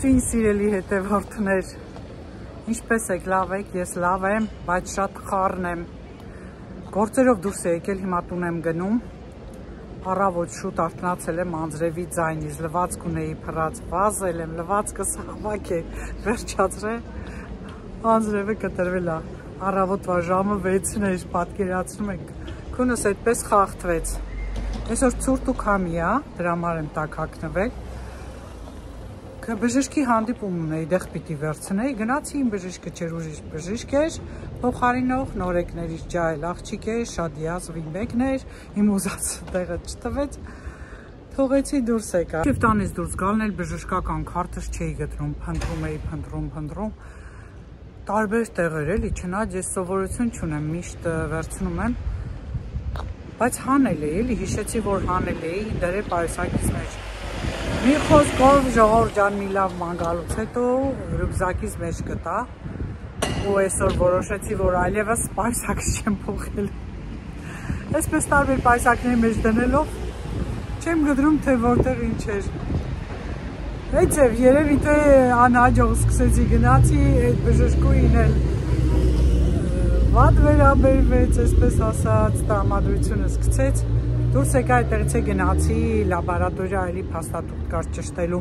Ողջույն սիրելի հետևորդներ, ինչպես եք, լավ եք, ես լավ եմ, բայց շատ խառն եմ, գործերով դուրս է եկել, հիմա տուն եմ գնում, առավոտ շուտ արթնացել եմ անձրևի ձայնից, լվացք ունեի փռած, վազել եմ, լվացքս հավաք է, վերջացրել, անձրևը կտրվել է, առավոտվա ժամը 6-ն էր, պատկերացնում եք, քունս այդպես խախտվեց, այսօր ցուրտ ու քամի է, դրա համար եմ տակ հագնվել, բժշկի հանդիպում ունեի, դեղ պիտի վերցնեի, գնացի իմ բժիշկը չէր, ուրիշ բժիշկ էր, փոխարինող նորեկներից ջահել աղջիկ էր, շատ յազվի մեկն էր, իմ ուզած տեղը չտվեց, թողեցի դուրս եկա։ Եվ տանից դուրս գալն էլ բժշկական քարտս չէի գտնում, փնտրում էի, փնտրում, տարբեր տեղեր էլի, չնայած ես սովորություն չունեմ, միշտ վերցնում եմ, բայց հանել էի, էլի հիշեցի, որ հանել էի, դրե պայուսակից մեջ։ Մի խոսքով ժողովուրդ ջան մի լավ մանգալուց հետո ռյուկզակից մեջ գտա ու այսօր որոշեցի, որ այլևս պայուսակս չեմ փոխել։ Այսպես տարբեր պայուսակների մեջ դնելով չեմ գտնում, թե որտեղ ինչ էր։ Այդ ձև երևի թե անհաջող սկսեցի գնացի այդ բժշկուին էլ վատ վերաբերվեց, այսպես ասած, տրամադրությունը սկսեց։ Դուրս եկա այդտեղից գնացի լաբորատորիա էլի փաստաթուղթ կար ճշտելու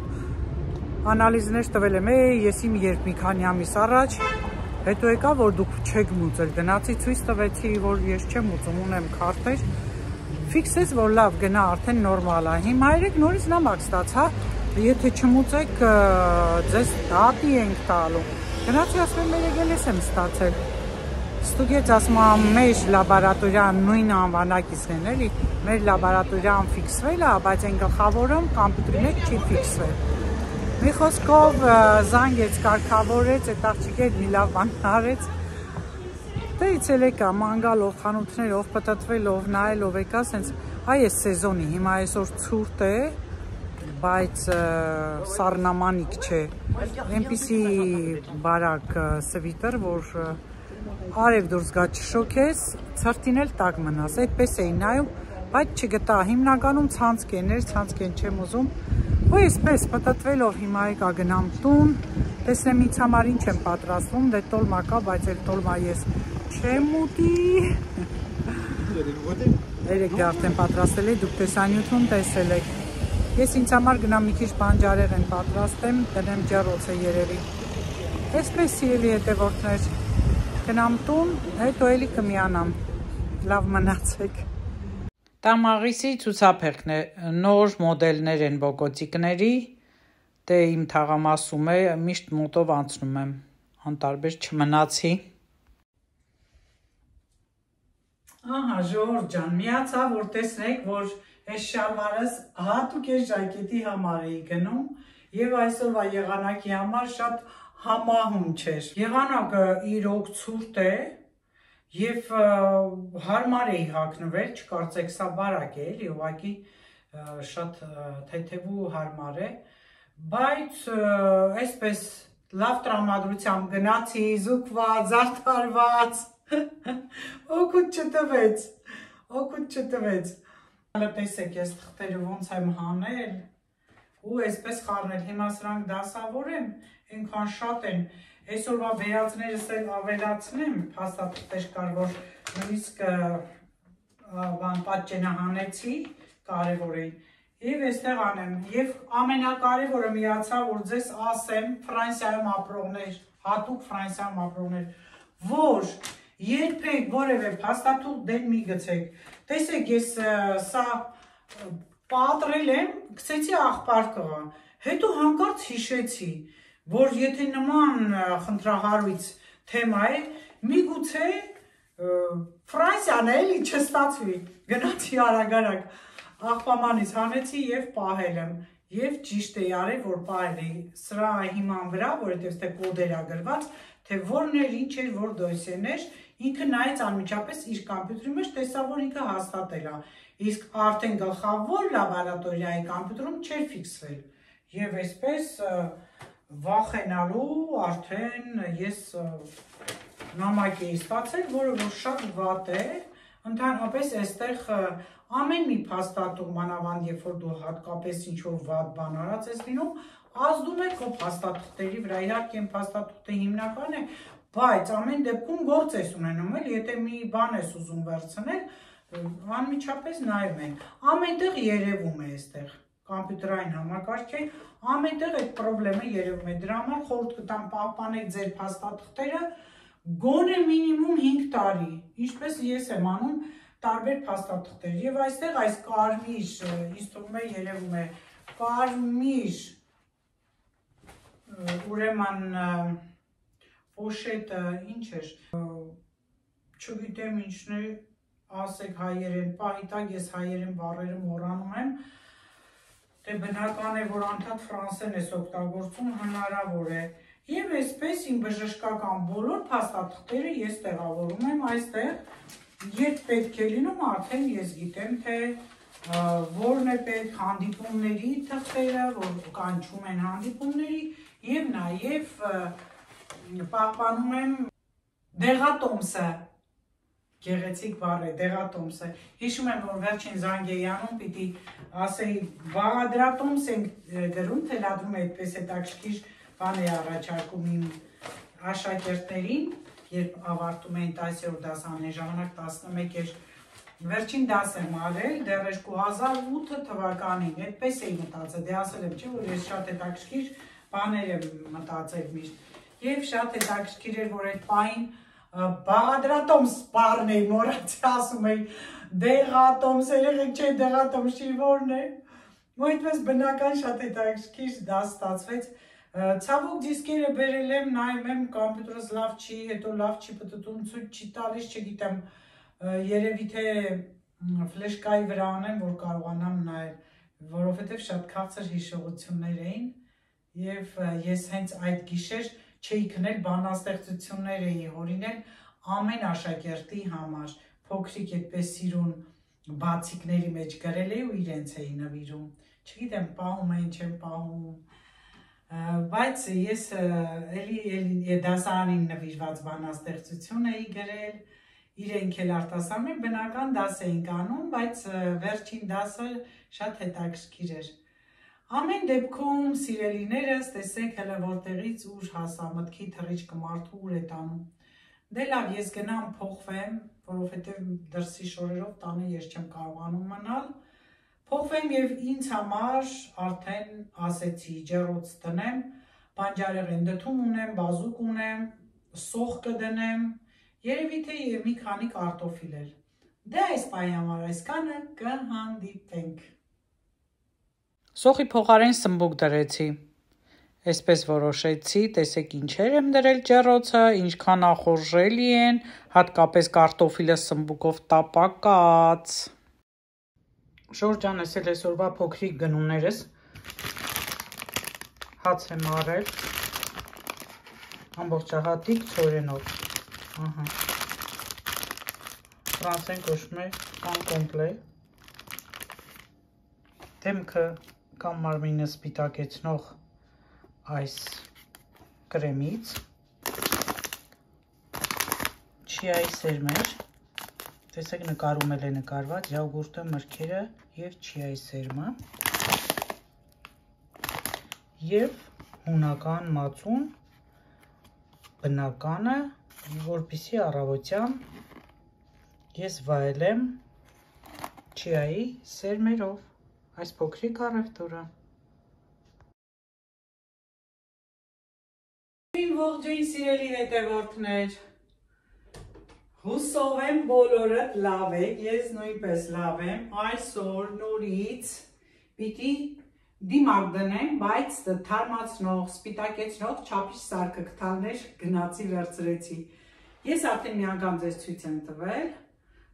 անալիզներ տվել եմ ես իմ երբ մի քանի ամիս առաջ հետո եկա որ դուք չեք մուծել գնացի ցույց տվեցի որ ես չեմ մուծում ունեմ քարտեր ֆիքսեց որ լավ գնա արդեն նորմալ է հիմա երեք նորից նամակ ստացա եթե չմուծեք ձեզ դատի ենք տալու գնացի ասում եմ երեք էլ եմ ստացել Ստուգեց ասում մեր լաբորատորիան նույն անվանակիցն են էլի, մեր լաբորատորիան ֆիքսվել է, բայց այն գլխավորում կամպյուտերի մեջ չի ֆիքսվել։ Մի խոսքով զանգեց, կարգավորեց, այդ աղջիկը մի լավ բան արեց։ Դից էլ եկա մանգալով, խանութներով, պտտվելով, նայելով եկա, սենց այ այս սեզոնի, հիմա այսօր ցուրտ է, բայց սառնամանիք չէ, այնպիսի բարակ սվիտր, որ արև դուրս գա չշոքես, ցրտին էլ տակ մնաս, այդպես էի նայում, բայց չգտա, հիմնականում ցանցկեն էր, ցանցկեն չեմ ուզում, ու այսպես պտտվելով հիմա եկա գնամ տուն, տեսնեմ ինձ համար ինչ եմ պատրաստվում, դե տոլմա կա, բայց էլ տոլմա ես չեմ ուտի, երեք դե արդեն պատրաստել էի, դուք տեսանյութում տեսել եք, ես ինձ համար գնամ մի քիչ բանջարեղ եմ պատրաստեմ, տնեմ ջեռոցը երևի, այսպես սիրելի հետևորդներ, Գնամ տուն, հետո էլի կմիանամ, լավ մնացեք։ Տամաղիսի ցուցափեղկն է, նոր մոդելներ են բոկոտիկների, դե իմ թաղամասում է, միշտ մոտով անցնում եմ, անտարբեր չմնացի։ Ահա, ժողովուրդ ջան, միացա, որ տեսնեք, որ այս շալվարս հատուկ այս ժակետի համար էի գնում, եւ այսօրվա եղանակի համար շատ համահուն չէր, եղանակը իրոք ցուրտ է և հարմար էի հագնվել, չկարծեք սա բարակ է, էլի ուղղակի շատ թեթև ու հարմար է, բայց այսպես լավ տրամադրությամբ գնացի, զուգված, զարդարված, օգուտ չտվեց, տեսեք ես թղթերը ոնց եմ հանել, ու այսպես խառնել, հիմա սրանք դասավոր եմ, այնքան շատ են, այսօրվա վերածներս էլ ավելացնեմ, փաստաթղթեր կար, որ նույնիսկ պատճենը հանեցի, կարևոր էին, և այստեղ անեմ, և ամենակարևորը միացա, որ ձեզ ասեմ Ֆրանսիայում ապրողներ, հատուկ Ֆրանսիայում ապրողներ, որ երբեք որևէ փաստաթուղթ դեն մի գցեք, տեսեք ես սա պատրել եմ, գցեցի աղբարկղը, հետո հանկարծ հիշեցի, որ եթե նման խնդրահարույց թեմա է, միգուցե Ֆրանսիան էլի չստացվի, գնացի արագ աղբամանից հանեցի և պահել եմ, և ճիշտ էի արել, որ պահել էի, սրա հիման վրա, որովհետև ստե կոդեր ա գրված, թե որն էր, ինչ էր, որ դոսիեն էր, ինքը նայեց անմիջապես իր կամպյուտերի մեջ, տեսավ, որ ինքը հաստատել է, իսկ արդեն գլխավոր լաբորատորիայի կամպյուտերում չէր ֆիքսվել, և այսպես վախենալու արդեն ես նամակ էի ստացել, որը որ շատ վատ է, Ընդհանրապես այստեղ ամեն մի փաստաթուղթ, մանավանդ երբ որ դու հատկապես ինչ-որ վատ բան արած ես լինում, ազդում է քո փաստաթղթերի վրա։ Իհարկե, այն փաստաթղթը հիմնական է, բայց ամեն դեպքում գործ ես ունենում, էլ եթե մի բան ես ուզում վերցնել, անմիջապես նայում են։ Ամենտեղ երևում է այստեղ կոմպյուտերային համակարգ է, ամենտեղ այդ խնդիրը երևում է։ Դրա համար խորհուրդ կտամ պահպանեք ձեր փաստաթղթերը գոնե մինիմում 5 տարի, ինչպես ես եմ անում տարբեր փաստաթղթեր։ Եվ այստեղ այս կարմիր, ինձ թվում է երևում է կարմիր, ուրեմն պոշետը ինչ էր, չգիտեմ ինչն է, ասեք հայերեն, պահի տակ ես հայերեն բառերը մոռանում եմ, դե բնական է, որ անդադ ֆրանսեն ես օգտագործում, հնարավոր է։ Եվ այսպես իմ բժշկական բոլոր փաստաթղթերը ես տեղավորում եմ այստեղ, երբ պետք է լինում, արդեն ես գիտեմ, թե որն է պետք, հանդիպումների թղթերը, որ կանչում են հանդիպումների, եւ նաեւ պահպանում եմ դեղատոմսը, գեղեցիկ բառ է, դեղատոմսը։ Հիշում եմ, որ վերջին Զանգեյանում պիտի ասեի, բաղադրատոմս ենք գրում, թելադրում է այդպես հետաքրքիր բան է առաջարկում իմ աշակերտներին, երբ ավարտում էին 10-րդ դասարանի ժամանակ 11 էր վերջին դաս եմ արել, դեռ 2008 թվականին, այդպես էի մտածել, դե ասել եմ, չէ, որ ես շատ հետաքրքիր բաներ եմ մտածել միշտ, եւ շատ հետաքրքիր էր, որ այդ պահին բաղադրատոմս բառն էի մոռացել, ասում էի դեղատոմս, երեխեք չէ դեղատոմս չի որն է, ու այդպես բնական շատ հետաքրքիր դաս ստացվեց։ Ցավոք դիսկերը բերել եմ, նայում եմ կոմպյուտերս լավ չի, հետո լավ չի պտտում, ցույց չի տալիս, չգիտեմ, երևի թե ֆլեշկայի վրա անեմ, որ կարողանամ նայել, որովհետև շատ քաղցր հիշողություններ էին, եւ ես հենց այդ գիշեր չէի քնել բանաստեղծություններ էի հորինել ամեն աշակերտի համար, փոքրիկ այդպես սիրուն բացիկների մեջ գրել էի ու իրենց էի նվիրում, չգիտեմ պահում են, չեմ պահում, բայց ես էլի դասարանին նվիրված բանաստեղծություն էի գրել, իրենք էլ արտասանում են, բնական դաս էինք անում, բայց վերջին դասը շատ հետաքրքիր էր։ Ամեն դեպքում սիրելիներս, տեսեք հələ որտեղից ուր հասա մտքի թռիչքը մարդու ուր է տանում։ Դե լավ, ես գնամ փոխվեմ, որովհետև դրսի շորերով տանը ես չեմ կարողանում մնալ։ Փոխվեմ եւ ինձ համար արդեն ասեցի ջեռոց տնեմ, բանջարեղեն դդում ունեմ, բազուկ ունեմ, սոխ կդնեմ, երևի թե մի քանի կարտոֆիլ էլ։ Դե այս պահի համար այսքանը, կհանդիպենք։ Սոխի փոխարեն սմբուկ դրեցի, այսպես որոշեցի, տեսեք ինչեր եմ դրել ջեռոցը, ինչքան ախորժելի են, հատկապես կարտոֆիլը սմբուկով տապակած։ Շորջան ես էլ այսօրվա փոքրիկ գնումներս, հաց եմ արել, ամբողջահատիկ ցորենով, ֆրանսեն կոչվում է կան կոմպլե, դեմքը կամ մարմինը սպիտակեցնող այս կրեմից, չիայի սերմեր, տեսեք նկարում էլ է նկարված, յոգուրտը, մրգերը և չիայի սերմը և հունական մածուն, բնականը, որպեսզի առավոտյան ես վայելեմ չիայի սերմերով, այս փոքրիկ առևտուրը։ Ողջույն սիրելի հետևորդներ, հուսով եմ բոլորդ լավ եք, ես նույնպես լավ եմ, այսօր նորից պիտի դիմակ դնեմ, բայց թարմացնող, սպիտակեցնող չափիչ սարքը կթալներ գնացի վերցրեցի։ Ես արդեն մի անգամ ձեզ ցույց եմ տվել,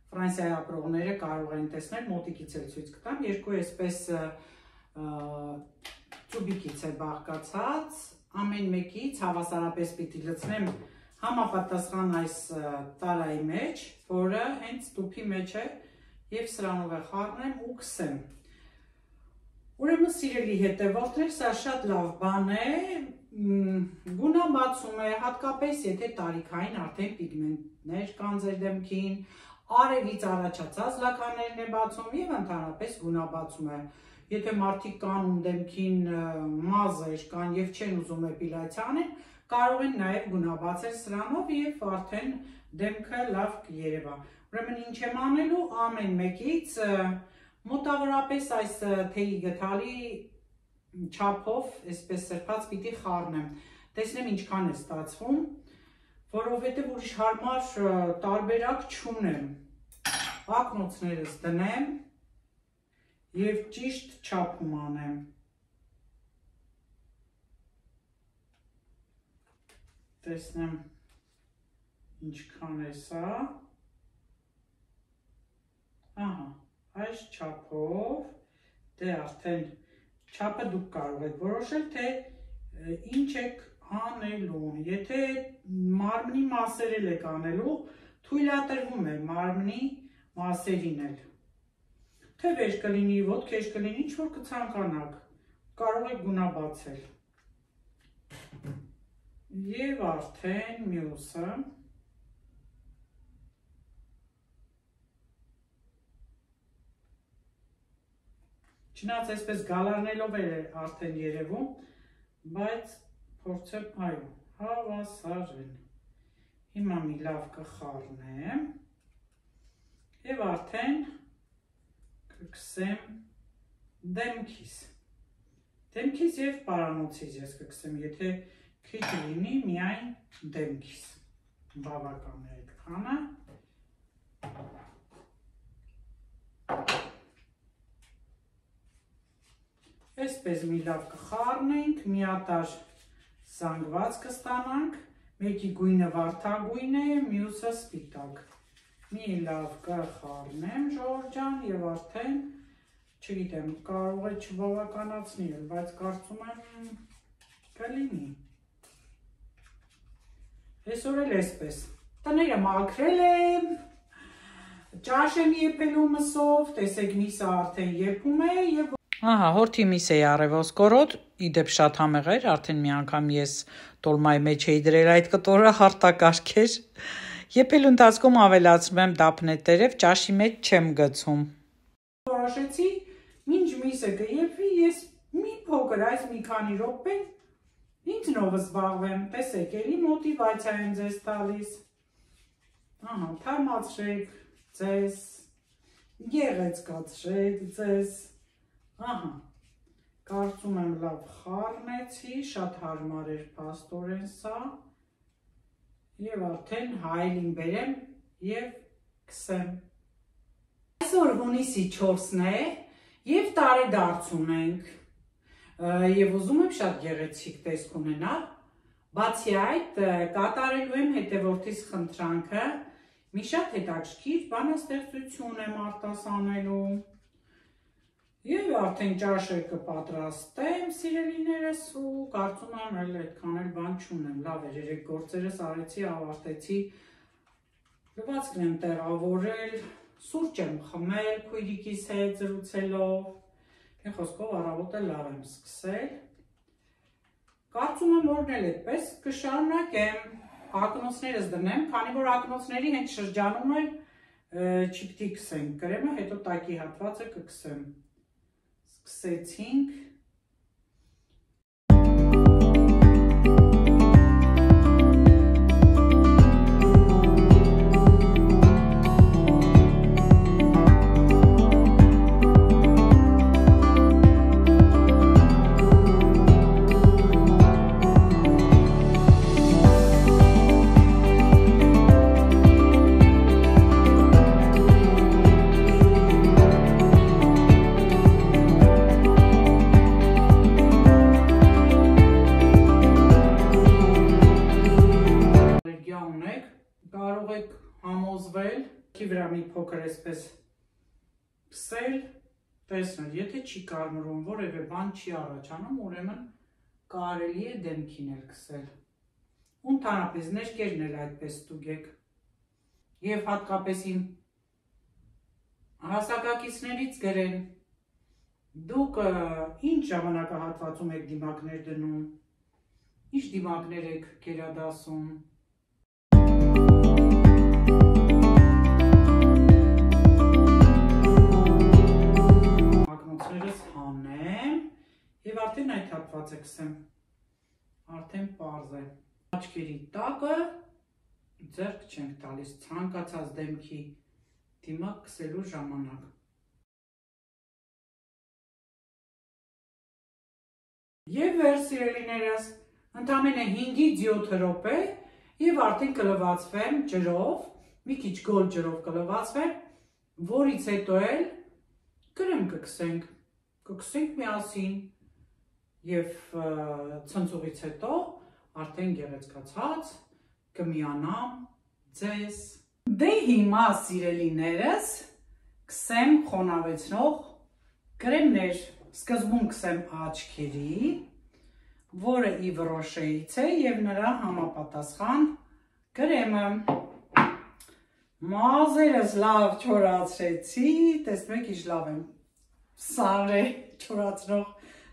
Ֆրանսիայի ապրողները կարող են տեսնել, մոտիկից էլ ցույց կտամ, երկու այսպես ծուբիկից է բաղկացած, ամեն մեկից հավասարապես պիտի լցնեմ համապատասխան այս տարայի մեջ, որը հենց տուփի մեջ է և սրանով է խառնեմ ու կսեմ։ Ուրեմն սիրելի հետևորդներ, սա շատ լավ բան է, գունաբացում է, հատկապես եթե տարիքային արդեն պիգմենտներ կան ձեր դեմքին, արևից առաջացած լականներն է բացում եւ ընդհանրապես գունաբացում է։ Եթե մարդիկ կան ում դեմքին մազեր կան եւ չեն ուզում էպիլյացիա անեն, կարող են նաեւ գունաբացել սրանով եւ արդեն դեմքը լավ կերևա։ Ուրեմն ինչ եմ անելու, ամեն մեկից մոտավորապես այս թեյի գդալի չափով, այսպես սրբած պիտի խառնեմ։ Տեսնեմ ինչքան է ստացվում, որովհետեւ ուրիշ հարմար տարբերակ չունեմ։ Ակնոցներս դնեմ եւ ճիշտ չափում անեմ։ Տեսնեմ ինչքան է սա։ Ահա, այս չափով, դե արդեն չափը դուք կարող եք որոշել, թե ինչ եք անելու։ Եթե մարմնի մասեր եք անելու, թույլատրվում է մարմնի մասերին էլ։ Թե վեճ կլինի, ոտքեշ կլինի, ինչ որ կցանկանաք, կարող եք գունաբացել։ Եվ արդեն մյուսը։ Չնայած այսպես գալարնելով է արդեն երևում, բայց փորձեմ, այո, հավասար են։ Հիմա մի լավ կխառնեմ եւ արդեն կգցեմ դեմքիս։ Դեմքիս եւ պարանոցից ես կգցեմ, եթե քիչ լինի միայն դեմքիս։ Բավական է այդքանը։ Այսպես մի լավ կխառնենք, միատար զանգված կստանանք, մեկի գույնը վարդագույն է, մյուսը սպիտակ։ Մի լավ կխառնեմ ժողովրդյան եւ արդեն, չգիտեմ, կարող է չբավականացնել, բայց կարծում եմ կլինի։ Այսօր էլ այսպես։ Տները մաքրել եմ, ճաշ եմ եփելու մսով, տեսեք միսը արդեն եփում է եւ Ահա, հորթի միս էի արևոսկորոտ, իդեպ շատ համեղ էր, արդեն մի անգամ ես տոլմայի մեջ էի դրել այդ կտորը, հարտակարգ էր։ Եփելու ընթացքում ավելացնում եմ դափնետերև, ճաշի մեջ չեմ գցում։ Որոշեցի, մինչ միսը կեփվի, ես մի փոքր այս մի քանի րոպե ինքնովս զբաղվեմ, տեսեք, էլի մոտիվացիա եմ ձեզ տալիս։ Ահա, թարմացրեք ձեզ, գեղեցկացրեք ձեզ։ Ահա, կարծում եմ լավ խառնեցի, շատ հարմար էր փաստորեն սա, եւ արդեն հայելին բերեմ եւ կսեմ։ Այսօր հունիսի 4-ն է եւ տարեդարձ ունենք, եւ ուզում եմ շատ գեղեցիկ տեսք ունենալ, բացի այդ կատարելու եմ հետևորդիս խնդրանքը, մի շատ հետաքրքիր բանաստեղծություն եմ արտասանելու։ Եվ արդեն ճաշը կպատրաստեմ, սիրելիներս, ու կարծում եմ էլ այդքան էլ բան չունեմ, լավ էր, երեք գործերս արեցի, ավարտեցի, լվացքն եմ տեղավորել, սուրճ եմ խմել, քույրիկիս հետ զրուցելով, մի խոսքով առավոտը լավ եմ սկսել, կարծում եմ օրն էլ այդպես կշարունակեմ, ակնոցներս դնեմ, քանի որ ակնոցների հենց շրջանում էլ չպիտի կսենք կրեմը, հետո տակի հատվածը կկսեմ։ Սկսեցինք։ Վրա մի փոքր այսպես պսել, տեսնել, եթե չի կարմրում, որևէ բան չի առաջանում, ուրեմն կարելի է դեմքին էլ կսել։ Ընդհանրապես ներկերն էլ այդպես ստուգեք։ Եվ հատկապես իմ հասակակիցներից գրեն, դուք ինչ ժամանակահատվածում եք դիմակներ դնում, ինչ դիմակներ եք գերադասում։ Հատվածներս հանեմ և արդեն այդ հատվածը կսեմ, արդեն պարզ է։ Աչքերի տակը ձեռք չենք տալիս ցանկացած դեմքի դիմակ կսելու ժամանակ։ Եվ վեր սիրելիներս, ընդամենը 5-ից 7 րոպե և արդեն կլվացվեմ ջրով, մի քիչ գոլ ջրով կլվացվեմ, որից հետո էլ կրեմ կքսենք միասին և ցնցուղից հետո արդեն գեղեցկացած կմիանամ ձեզ։ Դե հիմա սիրելիներս կսեմ խոնավեցնող կրեմներ, սկզբում կսեմ աչքերի, որը Yves Rocher-ից է և նրա համապատասխան կրեմը։ Մազերս լավ չորացրեցի, տեսնում եք ինչ լավ եմ սարե չորացնող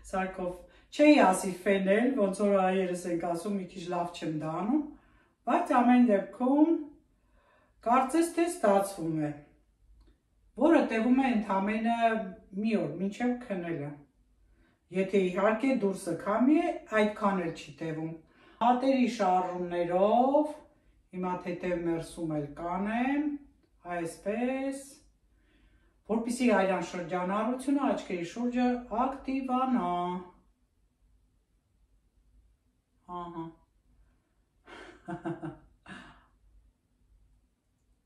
սարքով, չէի ասի ֆենել, ոնց որ հայերս ենք ասում, մի քիչ լավ չեմ դանում, բայց ամեն դեպքում կարծես թե ստացվում է, որը տևում է ընդամենը մի օր, մինչև քնելը։ Եթե իհարկե դուրսը քամի է, այդքան էլ չի տևում։ Հատերի շարժումներով, հիմա թեթև մերսում էլ կանեմ, այսպես, որպեսզի այլան շրջանառությունը աչքերի շուրջը ակտիվանա։ Ահա։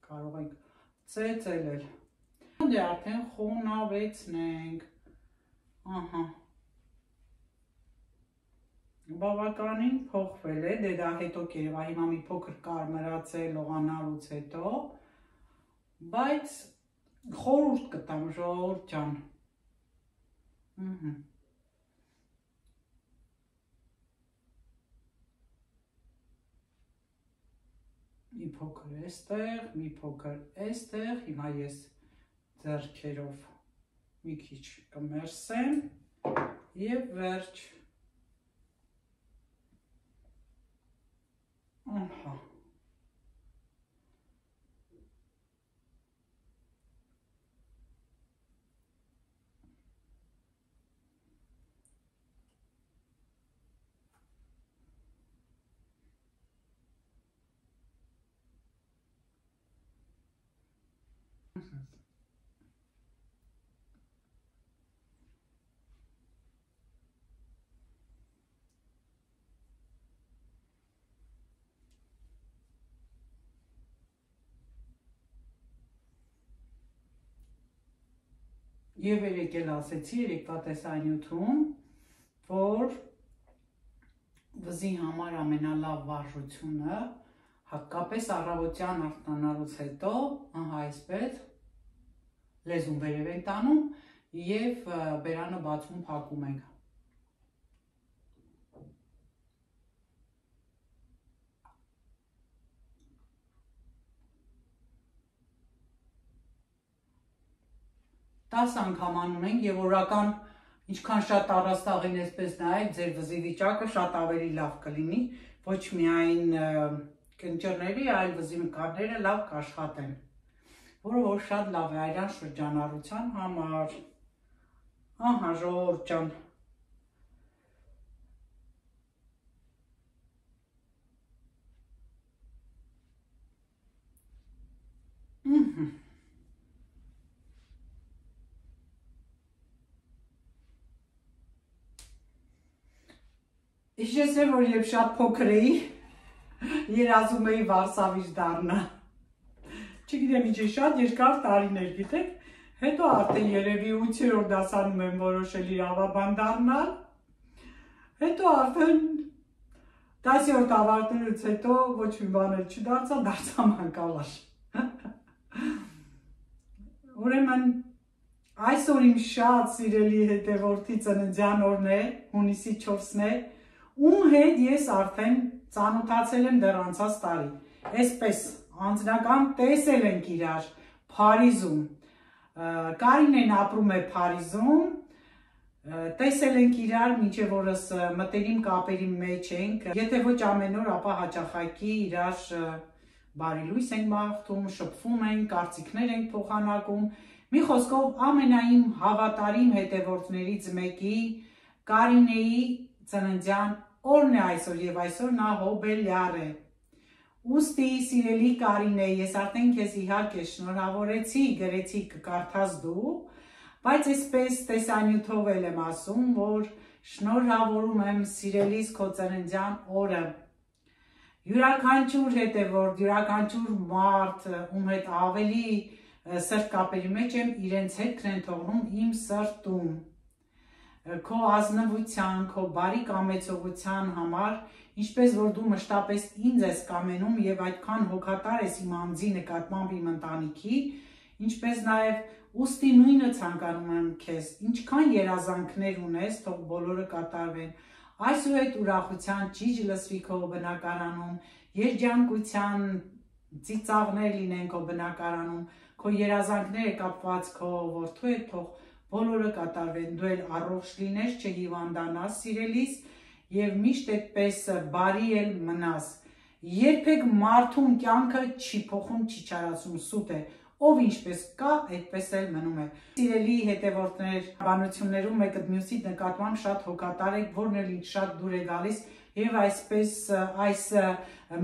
Կարող ենք ծեծել էլ։ Դե արդեն խոնավեցնենք։ Ահա։ Բավականին փոխվել է, դե դա հետո կերևա, հիմա մի փոքր կարմրած է լողանալուց հետո, բայց խորհուրդ կտամ ժողովուրդ ջան։ Մի փոքր էստեղ, մի փոքր էստեղ, հիմա ես ձեռքերով մի քիչ կմերսեմ և վերջ։ Ահա։ Եվ երեկ էլ ասեցի, երեկվա տեսանյութում, որ վզի համար ամենալավ վարժությունը, հատկապես առավոտյան արթնանալուց հետո, ահա այսպես, լեզուն վերև ենք տանում և բերանը բացում փակում ենք։ Տաս անգամ անում ենք և օրական ինչքան շատ առաստաղին այսպես նայեք, ձեր վզի վիճակը շատ ավելի լավ կլինի, ոչ միայն կնճռների, այլ վզի մկարները լավ կաշխատեն, որը որ շատ լավ է այլան շրջանառության համար։ Ահա ժողովուրդ ջան։ Հիշեցրեմ, որ երբ շատ փոքր էի, երազում էի Վարշավից դառնա։ Չգիտեմ ինչ է, շատ երկար տարիներ, գիտեք, հետո արդեն երևի 8-րդ դասարանում եմ որոշել իրավաբան դառնալ, հետո արդեն 10-րդ ավարտելուց հետո ոչ մի բան էլ չդարձա, դարձա մանկավար։ Ուրեմն այսօր իմ շատ սիրելի հետևորդի ծննդյան օրն է, հունիսի 4-ն է, ում հետ ես արդեն ծանոթացել եմ դեռ անցած տարի, այսպես անձնական տեսել ենք իրար Փարիզում, Կարինեն ապրում է Փարիզում, տեսել ենք իրար, մինչև օրս մտերիմ կապերի մեջ ենք, եթե ոչ ամեն օր, ապա հաճախակի իրար բարի լույս ենք մաղթում, շփվում ենք, կարծիքներ ենք փոխանակում Մի խոսքով ամենայիմ հավատարիմ հետևորդներից մեկի Կարինեի ծննդյան օրն է այսօր եւ այսօր նա հոբելյար է։ Ուստի սիրելի Կարինե, ես արդեն քեզ իհարկե շնորհավորեցի, գրեցի կկարդաս դու, բայց այսպես տեսանյութով էլ եմ ասում, որ շնորհավորում եմ սիրելիս քո ծննդյան օրը։ Յուրաքանչյուր հետևորդ, յուրաքանչյուր մարդ, ում հետ ավելի սրտ կապերի մեջ եմ, իրենց հետքն են թողնում իմ սրտում։ Քո ազնվության, քո բարի կամեցողության համար, ինչպես որ դու մշտապես ինձ ես կամենում եւ այդքան հոգատար ես իմ անձի նկատմամբ իմ ընտանիքի, ինչպես նաեւ ուստի նույնը ցանկանում եմ քեզ, ինչքան երազանքներ ունես, թող բոլորը կատարվեն։ Այսուհետ ուրախության ճիչ լսվի քո բնակարանում, երջանկության ծիծաղներ լինեն քո բնակարանում, քո երազանքները կապված քո որդու հետ, թող բոլորը կատարվեն, դու էլ առողջ լինես, չհիվանդանաս սիրելիս եւ միշտ այդպես բարի էլ մնաս։ Երբեք մարդուն կյանքը չի փոխում, չի չարացում, սուտ է, ով ինչպես կա, այդպես էլ մնում է։ Սիրելի հետևորդներ, բանություններում մեկը մյուսի նկատմամբ շատ հոգատար եք, որն էլ ինձ շատ դուր է գալիս եւ այսպես այս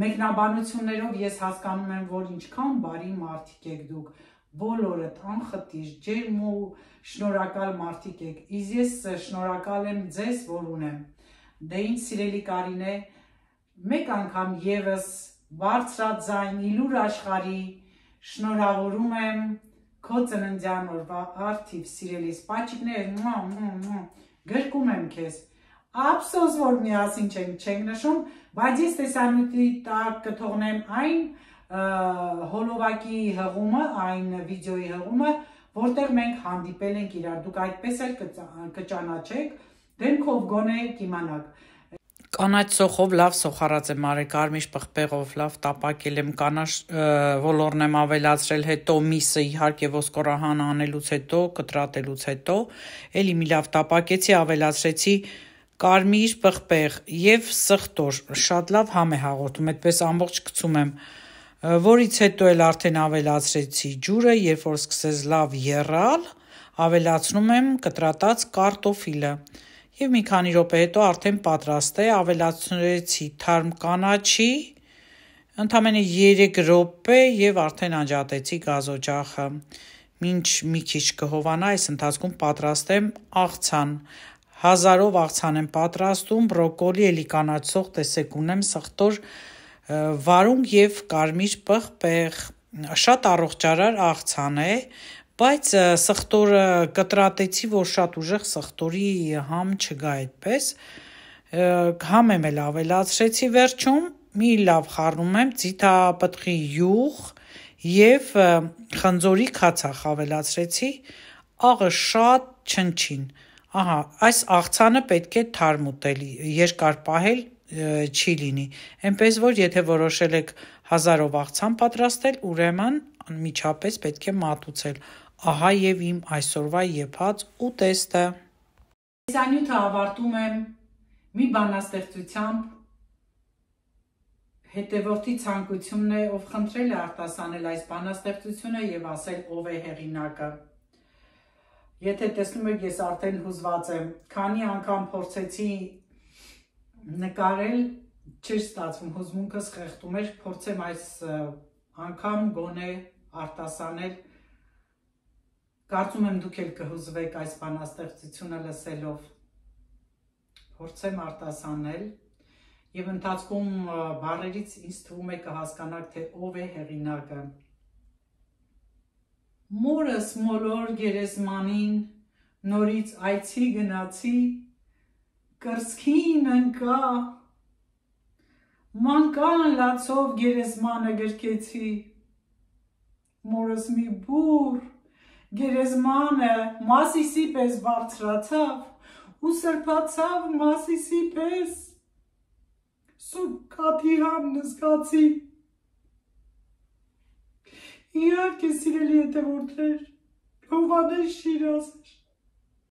մեկնաբանություններով ես հասկանում եմ, որ ինչքան բարի մարդիկ եք դուք, բոլորդ անխտիր, ջերմ ու շնորհակալ մարդիկ եք։ Իսկ ես շնորհակալ եմ ձեզ, որ ունեմ։ Դե ինձ սիրելի Կարինե, մեկ անգամ եւս բարձրաձայն իլուր աշխարհի շնորհավորում եմ քո ծննդյան օրվա արդիվ սիրելիս պաչիկներ, գրկում եմ քեզ։ Ափսոս որ միասին չենք նշում, բայց ես տեսանյութի տակ կթողնեմ այն հոլովակի հղումը, այն վիդեոյի հղումը, որտեղ մենք հանդիպել ենք իրար, դուք այդպես էլ կճանաչեք, դեմքով գոնե կիմանաք։ Կանաչ սոխով լավ սոխարած եմ արել, կարմիր պղպեղով լավ տապակել եմ, կանաչ ոլորն եմ ավելացրել, հետո միսը իհարկե ոսկորահան անելուց հետո, կտրատելուց հետո, էլի մի լավ տապակեցի, ավելացրեցի կարմիր պղպեղ եւ սխտոր, շատ լավ համ է հաղորդում, այդպես ամբողջ գցում եմ, որից հետո էլ արդեն ավելացրեցի ջուրը, երբ որ սկսեց լավ եռալ, ավելացնում եմ կտրատած կարտոֆիլը։ Եվ մի քանի րոպե հետո արդեն պատրաստ է, ավելացրեցի թարմ կանաչի, ընդամենը 3 րոպե եւ արդեն անջատեցի գազօջախը։ Մինչ մի քիչ կհովանա, այս ընթացքում պատրաստեմ աղցան։ 1000-ով աղցան եմ պատրաստում, բրոկոլի, էլի կանաչ սոխ, տեսեք ունեմ, սխտոր, վարունգ եւ կարմիր պղպեղ, շատ առողջարար աղցան է, բայց սխտորը կտրատեցի, որ շատ ուժեղ սխտորի համ չգա այդպես, համ եմ էլ ավելացրեցի վերջում, մի լավ խառնում եմ, ձիթապտղի յուղ եւ խնձորի քացախ ավելացրեցի, աղը շատ չնչին, ահա, այս աղցանը պետք է թարմ ուտել, երկար պահել չի լինի, այնպես որ եթե որոշել եք 1000-ով աղցան պատրաստել, ուրեմն անմիջապես պետք է մատուցել, ահա եւ իմ այսօրվա եփած ուտեստը։ Տեսանյութը ավարտում եմ մի բանաստեղծությամբ, հետևորդի ցանկությունն է, ով խնդրել է արտասանել այս բանաստեղծությունը եւ ասել ով է հեղինակը։ Եթե տեսնում եք, ես արդեն հուզված եմ, քանի անգամ փորձեցի նկարել, չէր ստացվում, հուզմունքս խեղդում էր, փորձեմ այս անգամ գոնե արտասանել, կարծում եմ դուք էլ կհուզվեք այս բանաստեղծությունը լսելով, փորձեմ արտասանել եւ ընթացքում բառերից ինձ թվում է կհասկանաք, թե ով է հեղինակը։ Մորս մոլոր գերեզմանին նորից այցի գնացի, կրծքին ընկա, մանկան լացով գերեզմանը գրկեցի, մորս մի բուր գերեզմանը Մասիսի պես բարձրացավ ու սրբացավ Մասիսի պես, սուկ կաթի համ նզգացի։ Իհարկե սիրելի հետևորդներ, Հովհաննես Շիրազեր,